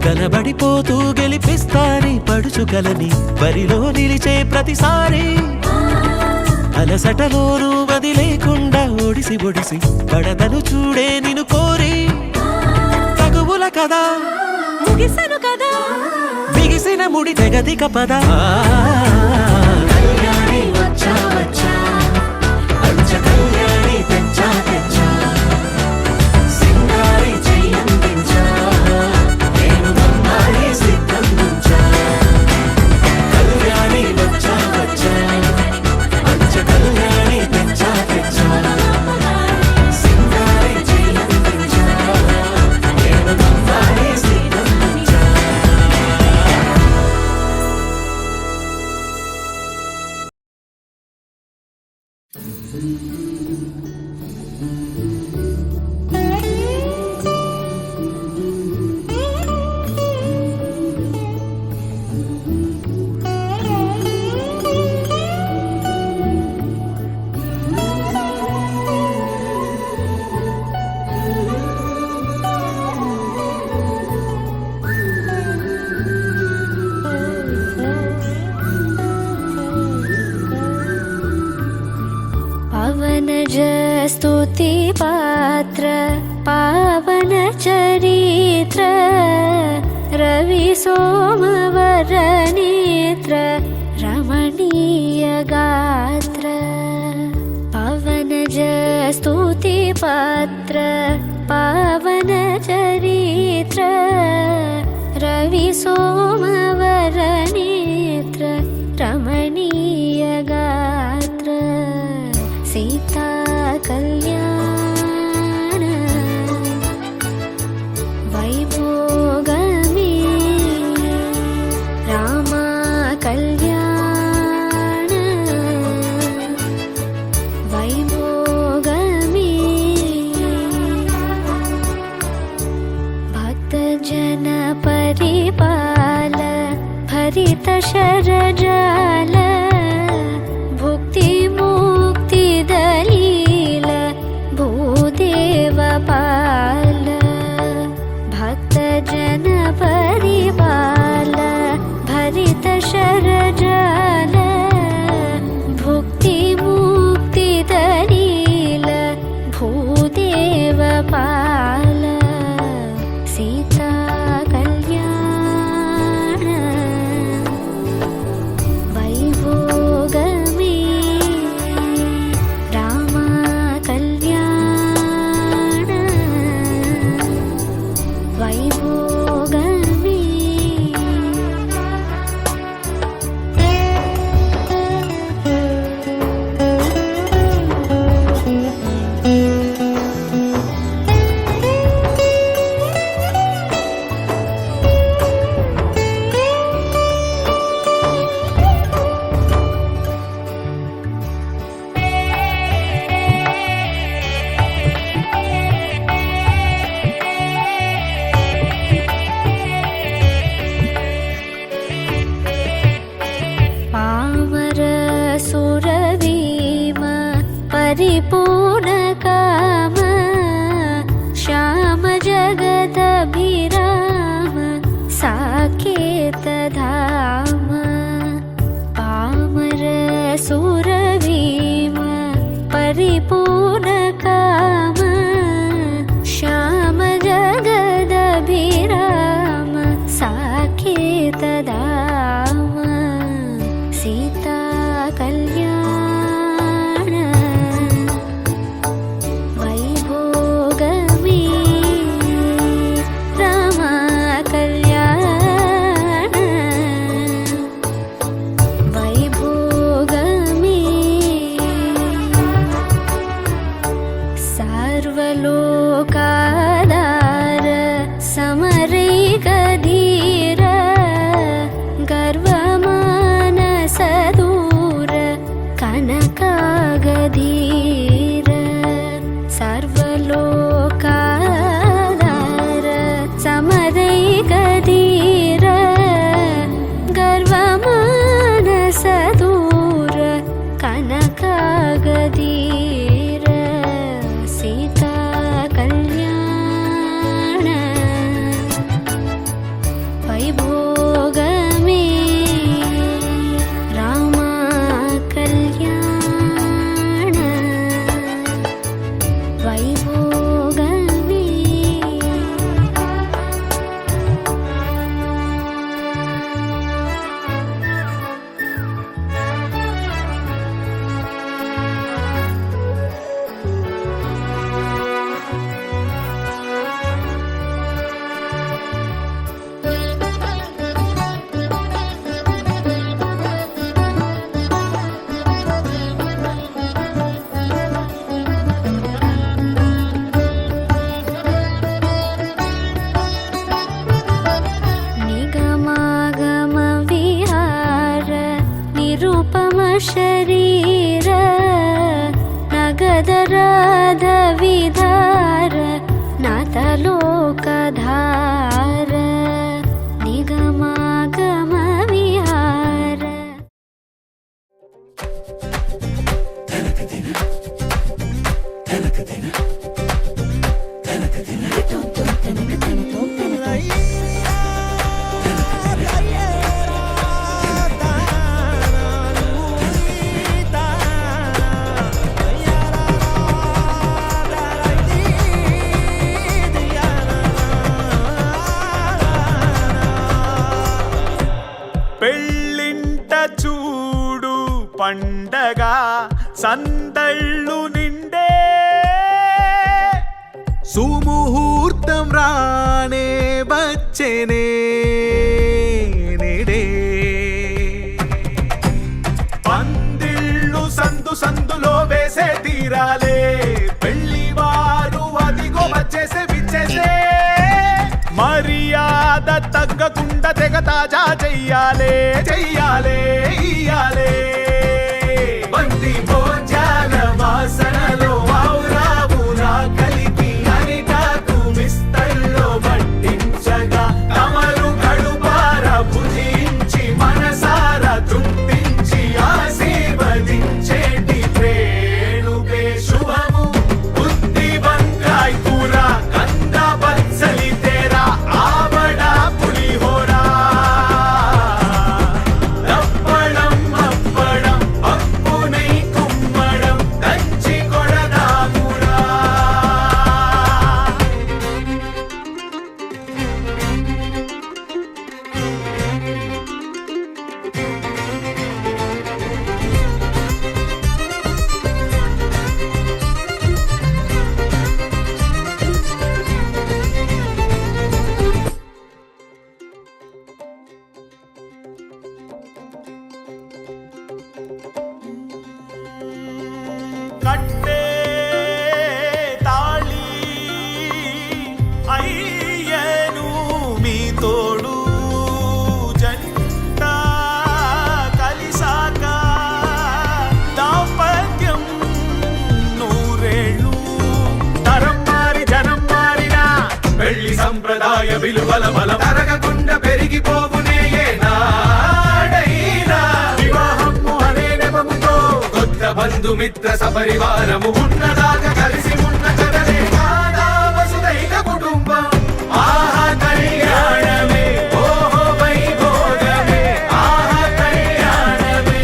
Speaker 1: కలబడిపోతూ గెలిపిస్తాని పడుచుకలని బరిలో నిలిచే ప్రతిసారి అలసటలోనూ వదిలేకుండా ఒడిసి ఒడిసి పడతను చూడే నిన్ను కోరి తగువుల కదా
Speaker 6: ముగిసను కదా
Speaker 1: బిగిసిన ముడి తెగదిక పద కళ్యాణి వచ్చా వచ్చా అంచ కళ్యాణి తెచ్చా తెచ్చా సింగారి చెయ్యందించా నేను నమ్మాలి సిద్ధందించా కళ్యాణి వచ్చా వచ్చా అంచ కళ్యాణి తెచ్చా తెచ్చా సింగారి చెయ్యందించా నేను నమ్మాలి సిద్ధందించా
Speaker 8: पवनज स्तुति पात्र पावन चरित्र रवि सोमवर नेत्र रमणीय गात्र पवनज स्तुति पात्र पावन चरित्र रवि सोमवर नेत्र रमणीय गात्र सीता कल्याण वैभोगमे रामा कल्याण वैभोगमे भक्तजन परिपाल भरित शरजाल भुक्ति मुक्ति दलील भूदेव पाल भक्तजन परिपाल भरित शरजाल भुक्ति मुक्ति दलील भूदेव पाल सीता कल्याण वैभोगमे रामा कल्याण वैभोगमे पामर सुरवीम परिपूर्ण काम श्याम जगदभिराम साकेत धाम पामर सुरवीम परिपूर्ण काम श्याम जगदभिराम साकेत धाम सीता कल्याण वैभोगमे रामा कल्याण वैभोगमे सर्वलोकाधार समरैकधीर गर्वमानसदूर कनकागधीर सर्वलोकाधार समरैकधीर गर्वमानसदूर कनकागधीर सीता कल्याण ಶರೀರ ನಗದರಾಧ ವಿಧಾರ ನಾಥ ಲೋಕಧಾರ ನಿಗಮಾಗಮ ವಿಹಾರ.
Speaker 1: పెళ్ళింట చూడు పండగ సందళ్ళు నిండే సుముహూర్తం రానే వచ్చేనే నేడే పందిళ్ళు సందు సందులో వేసే తీరాలే పెళ్లి వారు అదిగో వచ్చేసే విచ్చేసే మర్యాద తగ్గకుండా తెగ తాజా చెయ్యాలే చెయ్యాలే ఇయ్యాలే బంతి భోజన వాసనలో ఆవురావు నా కలిపి అరిటాకు మిస్తల్లో పట్టించగా తమరు కడుపార భుజించి మనసారా తృప్తించి ఆశీర్వదించేటి ప్రేణుకే శుభము బుద్ధి వంకాయ్ కూర కంద బత్సలి తేరా ఆవడా పులిహోరా దప్పడం అప్పడం పప్పునై కుమ్మడం దంచి కొడదామురా. కట్టే తాళి అయ్యను మీ తోడు జంట కలిసాక దాంపత్యం నూరేళ్ళు తరం మారి జనం మారినా పెళ్లి సంప్రదాయ విలువల బలం తరగకుండా పెరిగిపోవునే ఏనాడైనా వివాహము అనే నెపముతో కొత్త బంధుమిత్ర సపరివారము ఉన్నదాకా కలిసి ఉన్న కదలే కాదా వసుదైక కుటుంబం. ఆహా కళ్యాణమే ఓహో వైభోగమే ఆహా కళ్యాణమే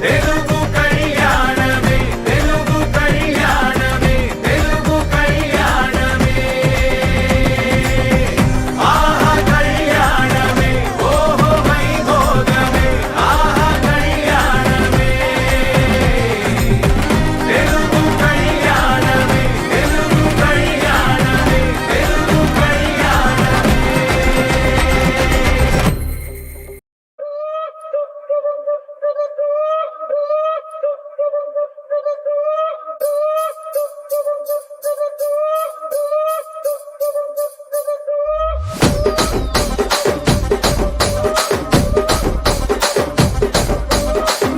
Speaker 1: తెలుగు కళ్యాణమే తెలుగు కళ్యాణమే తెలుగు కళ్యాణమే ఆహా కళ్యాణమే ఓహో వైభోగమే ఆహా కళ్యాణమే తెలుగు కళ్యాణమే తెలుగు కళ్యాణమే తెలుగు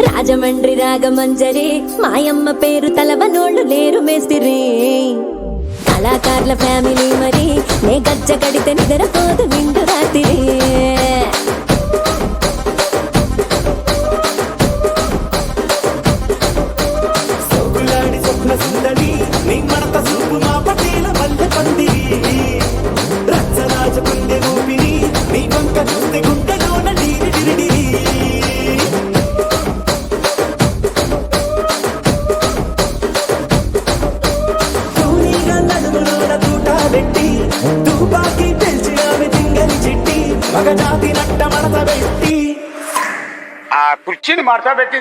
Speaker 8: రాజమండ్రి రాగమంజరి మాయమ్మ పేరు తలవనోళ్ళు లేరు మేస్తిరి కళాకారుల ఫ్యామిలీ మరి నే గజ్జ కడితే నిద్రపోదు నిండు రాత్రి
Speaker 5: సోకులాడి స్వప్న సుందరి నీ మడత సూపు మా పటేల మల్లె పందిరి రచ్చరాజ గుండె ఊపిరి నీ వంక చూస్తే గుండెలోన డీరి డిరిడిరి తూనీగా నడుములోన తూట పెట్టి తుపాకి పెంచి ఆమె తింగని చిట్టి మగ జాతి నట్ట మడత పెట్టి
Speaker 4: ఆ కుర్చీని మార్తా పెట్టి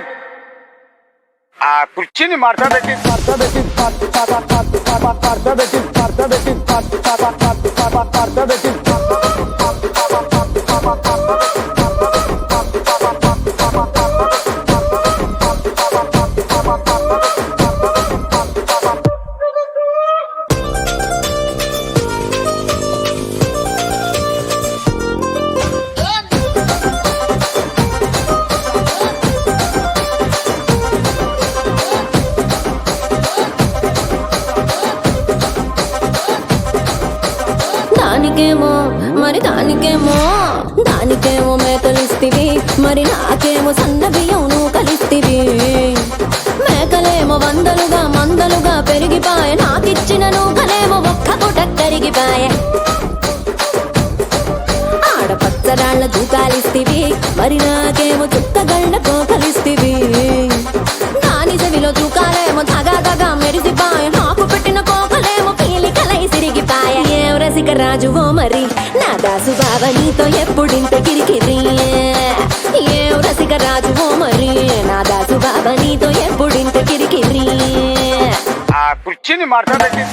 Speaker 4: ఆ కుర్చీని మార్తా పెట్టి
Speaker 8: దానికేమో దానికేమో మేకలిస్తివి, మరి నాకేమో సన్న బియ్యం నువ్వు కలిస్తివి. మేకలేమో మందలుగా పెరిగిపాయ, నాకిచ్చిన నూకలేమో ఒక్క పూట కరిగిపాయ. ఆడపచ్చరాళ్ళ దూకాలిస్తివి, మరి నాకేమో చుక్కగళ్ళ కోకలిస్తివి. దాని చెవిలో దూకాలేమో దగా మెరిసిపాయ, నాకు పెట్టిన కోకలేమో పీలికలై సిరిగిపాయ. ఏం రసిక రాజువో మరి నా దాసు బావ నీతో ఎప్పుడింత కిరికిరి. ఏం రసిక రాజువో మరి నా దాసు బావ నీతో ఎప్పుడింత కిరికిరి.
Speaker 4: ఆ కుర్చీని మార్చబెట్టి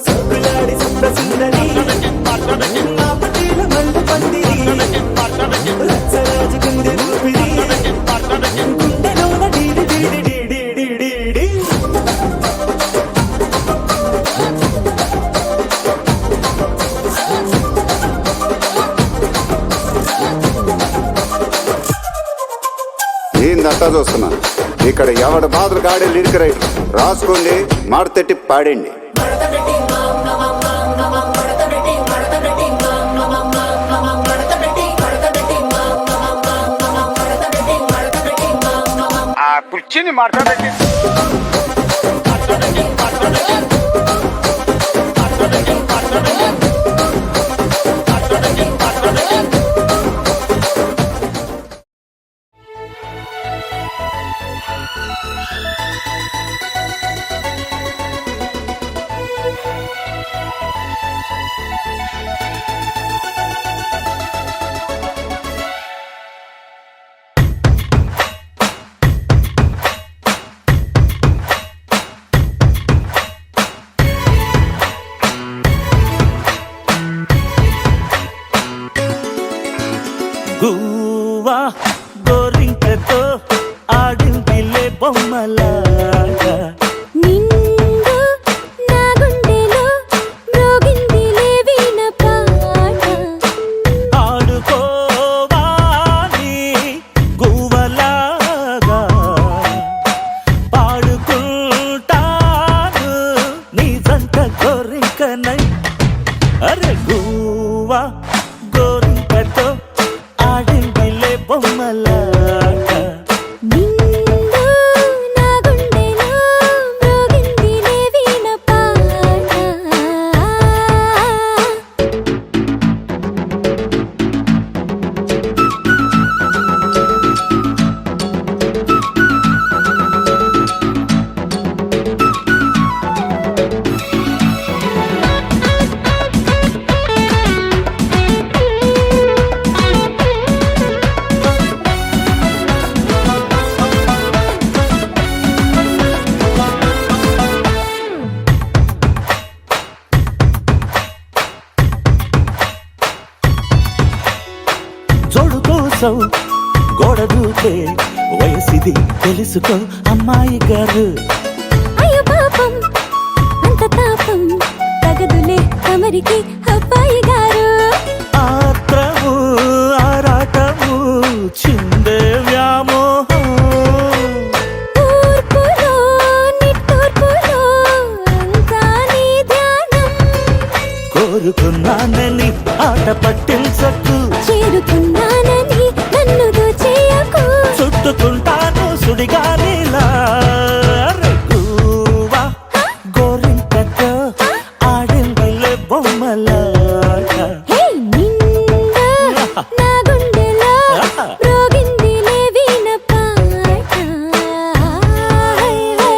Speaker 5: సోకులాడి సుప్ర సుందరి మా పటేల మల్లె పందిరి. రచ్చరాజు కుంది ఊపిరి, గుండెలోన డీడి డీడి డీడి డీడి డీ.
Speaker 9: ఏందంతా చూస్తున్నా ఇక్కడ ఎవడ బాధలు కాడే లిరిక్ రైటర్ రాసుకోండి, మాడతెట్టి పాడండి.
Speaker 4: ఆ కుర్చీని మార్చబెట్టి
Speaker 5: గువ్వా గోరింకతో ఆడిందిలే బొమ్మలాగా.
Speaker 8: నిండు నా గుండెలో మ్రోగిందిలే వీణ పాట.
Speaker 5: ఆడుకోవాలి గువ్వలాగా, పాడుకుంటాను నీ జంట గోరింకనై. అరే గువ్వా గోరింకతో ఆడిందిలే బొమ్మలాగా.
Speaker 8: నిండు నా గుండెలో మ్రోగిందిలే వీణ పాట.
Speaker 5: జోడు కోసం గోడ దూకే వయసిది తెలుసుకో అమ్మాయి గారు.
Speaker 8: అయ్యో పాపం అంత తాపం తగదులే తమరికి అబ్బాయి గారు.
Speaker 5: ఆత్రము ఆరాటము చిందే వ్యామోహం.
Speaker 8: తూర్పులో నిట్టూర్పులో అంతా నీ ధ్యానం.
Speaker 5: కోరుకున్నానని ఆట పట్టించకు,
Speaker 8: చేరుకున్నానని నన్ను దోచేయకు.
Speaker 5: చుట్టుకుంటాను సుడిగాలిలా. గువ్వా గోరింకతో ఆడిందిలే బొమ్మలాగా.
Speaker 8: హే నిండా నా గుండెలో మ్రోగిందిలే వీణ పాట. హై హై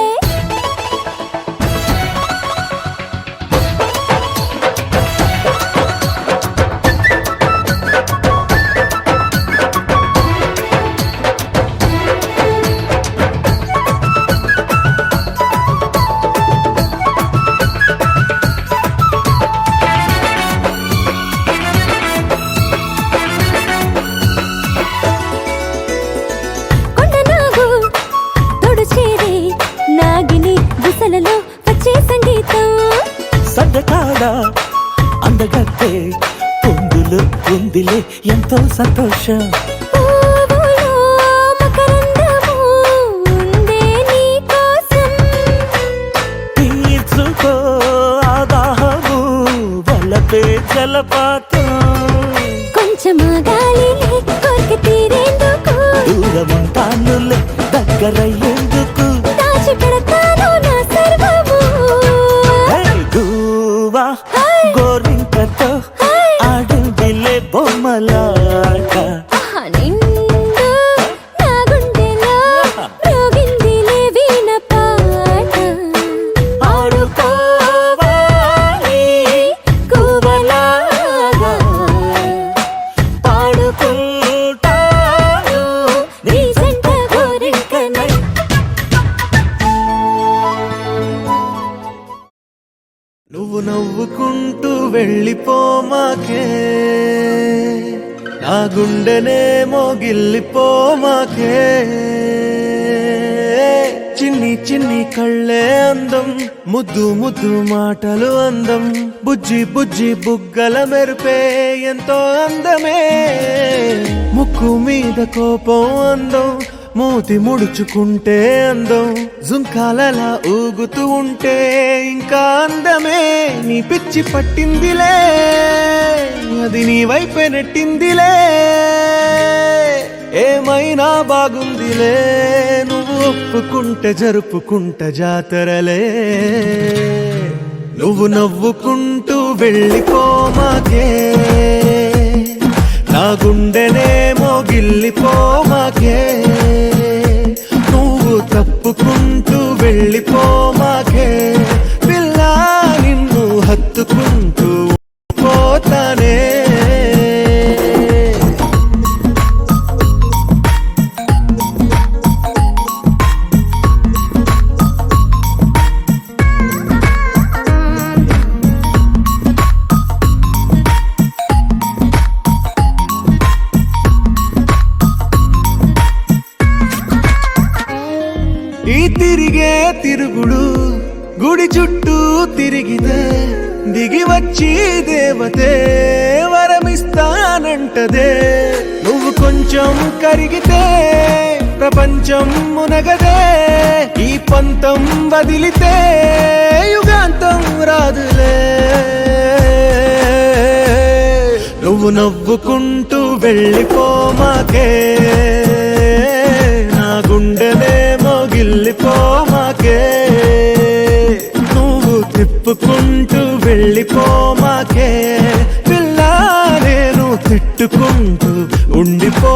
Speaker 5: కాడా అందగత్తే పొందులు ఉందిలే ఎంతో సంతోషం
Speaker 8: పువ్వులో మకరందము ఉందే నీకోసం.
Speaker 5: తీర్చుకో ఆదాహము వలపే జలపాతం
Speaker 8: కొంచెం గాలిలే కోరిక తీరేందుకు
Speaker 5: దూరముంటానులే దగ్గరయ్యేందుకు
Speaker 8: దాచి పెడతాను నా సర్వము.
Speaker 5: గువ్వా గోరింకతో ఆడిందిలే బొమ్మలాట
Speaker 8: ఆహా, నిండు నా గుండెలో మ్రోగిందిలే వీణ పాట.
Speaker 5: ఆడుకోవాలి గువ్వలాగా పాడుకుంటాను నీ జంట గోరింకనై.
Speaker 1: నువ్వు నవ్వుకుంటూ వెళ్ళిపోమాకే నా గుండెనేమో గిల్లిపోమాకే చిన్ని చిన్ని కళ్ళే అందం ముద్దు ముద్దు మాటలు అందం బుజ్జి బుజ్జి బుగ్గల మెరుపే ఎంతో అందమే ముక్కు మీద కోపం అందం మూతి ముడుచుకుంటే అందం జుంకాలలా ఊగుతూ ఉంటే ఇంకా అందమే నీ పిచ్చి పట్టిందిలే అది నీ వైపే నెట్టిందిలే ఏమైనా బాగుందిలే నువ్వు ఒప్పుకుంటే జరుపుకుంట జాతరలే నువ్వు నవ్వుకుంటూ వెళ్ళిపోమాకే నా గుండెనేమో గిల్లిపోమాకే నువ్వు తప్పుకుంటూ వెళ్ళిపోమాకే పిల్ల నిన్ను హత్తుకుంటూ పోతానే ఈ తిరిగే తిరుగుడు గుడి చుట్టూ తిరిగితే దిగి వచ్చి దేవతే వరమిస్తానంటదే నువ్వు కొంచెం కరిగితే ప్రపంచం మునగదే ఈ పంతం వదిలితే యుగాంతం రాదులే నువ్వు నవ్వుకుంటూ వెళ్ళిపోమాకే నా గుండెనేమో గిల్లిపోమాకే నువ్వు తిప్పుకుంటూ వెళ్ళిపోమాకే పిల్ల నేను తిట్టుకుంటూ ఉండిపో